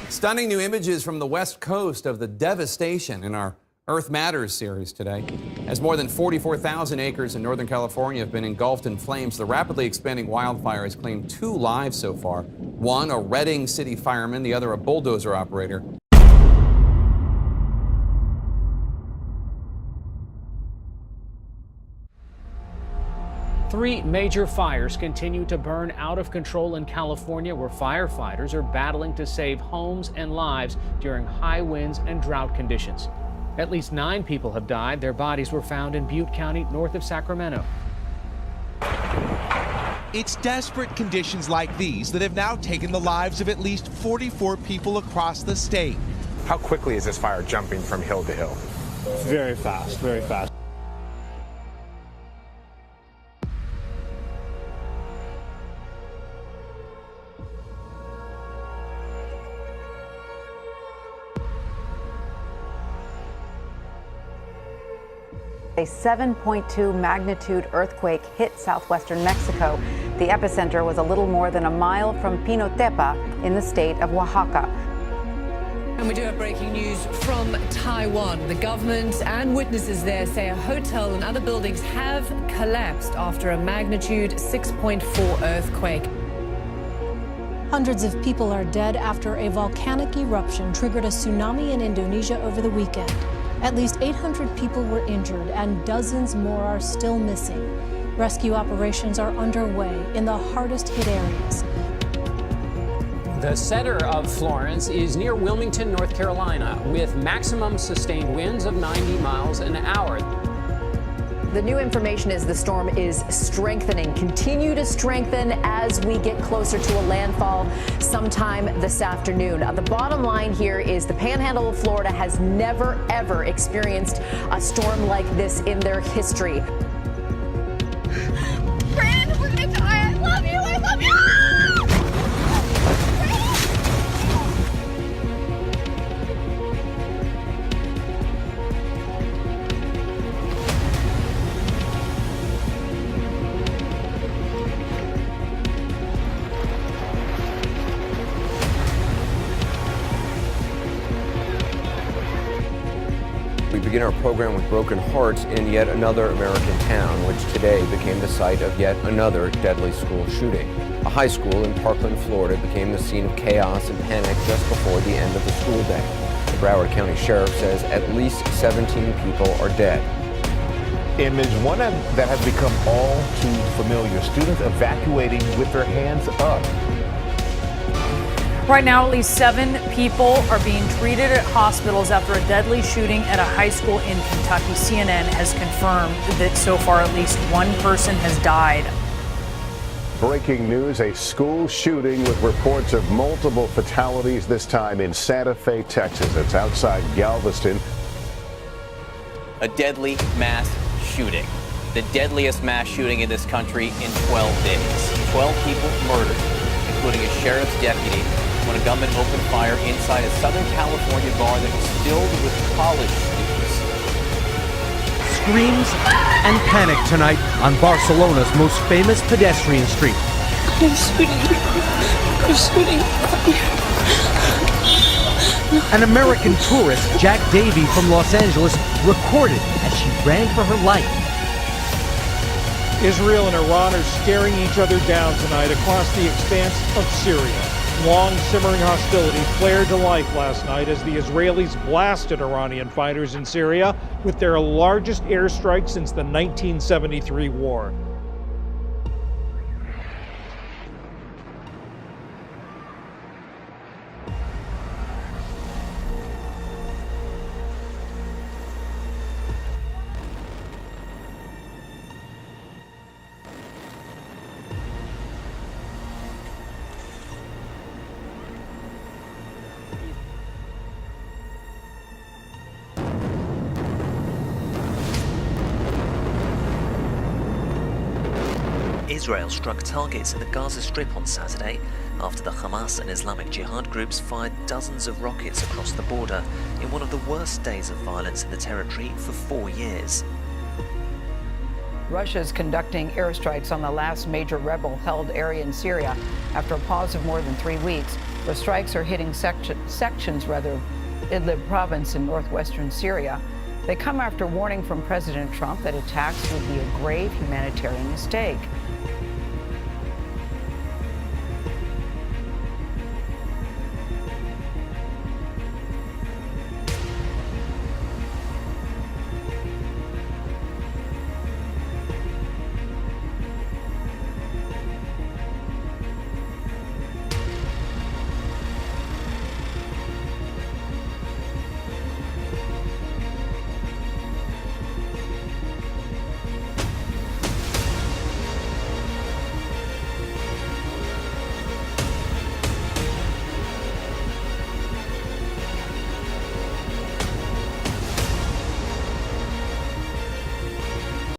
Stunning new images from the west coast of the devastation in our Earth Matters series today. As more than 44,000 acres in Northern California have been engulfed in flames, the rapidly expanding wildfire has claimed 2 lives so far. One, a Redding city fireman, the other a bulldozer operator. Three major fires continue to burn out of control in California, where firefighters are battling to save homes and lives during high winds and drought conditions. At least 9 people have died. Their bodies were found in Butte County, north of Sacramento. It's desperate conditions like these that have now taken the lives of at least 44 people across the state. How quickly is this fire jumping from hill to hill? Very fast, very fast. A 7.2 magnitude earthquake hit southwestern Mexico. The epicenter was a little more than a mile from Pinotepa in the state of Oaxaca. And we do have breaking news from Taiwan. The government and witnesses there say a hotel and other buildings have collapsed after a magnitude 6.4 earthquake. Hundreds of people are dead after a volcanic eruption triggered a tsunami in Indonesia over the weekend. At least 800 people were injured and dozens more are still missing. Rescue operations are underway in the hardest hit areas. The center of Florence is near Wilmington, North Carolina, with maximum sustained winds of 90 miles an hour. The new information is the storm is strengthening, continue to strengthen as we get closer to a landfall sometime this afternoon. The bottom line here is the panhandle of Florida has never, ever experienced a storm like this in their history. Brandon, we're gonna die. I love you. I love you. We begin our program with broken hearts in yet another American town, which today became the site of yet another deadly school shooting. A high school in Parkland, Florida became the scene of chaos and panic just before the end of the school day. The Broward County Sheriff says at least 17 people are dead. Image one that has become all too familiar. Students evacuating with their hands up. Right now, at least 7 people are being treated at hospitals after a deadly shooting at a high school in Kentucky. CNN has confirmed that so far at least 1 person has died. Breaking news, a school shooting with reports of multiple fatalities, this time in Santa Fe, Texas. It's outside Galveston. A deadly mass shooting. The deadliest mass shooting in this country in 12 days. 12 people murdered, including a sheriff's deputy, when a gunman opened fire inside a Southern California bar that was filled with college students. Screams and panic tonight on Barcelona's most famous pedestrian street. They're shooting. They're shooting. An American tourist, Jack Davey from Los Angeles, recorded as she ran for her life. Israel and Iran are staring each other down tonight across the expanse of Syria. Long simmering hostility flared to life last night as the Israelis blasted Iranian fighters in Syria with their largest airstrike since the 1973 war. Israel struck targets in the Gaza Strip on Saturday after the Hamas and Islamic Jihad groups fired dozens of rockets across the border in one of the worst days of violence in the territory for 4 years. Russia is conducting airstrikes on the last major rebel-held area in Syria after a pause of more than 3 weeks. The strikes are hitting sections of Idlib province in northwestern Syria. They come after warning from President Trump that attacks would be a grave humanitarian mistake.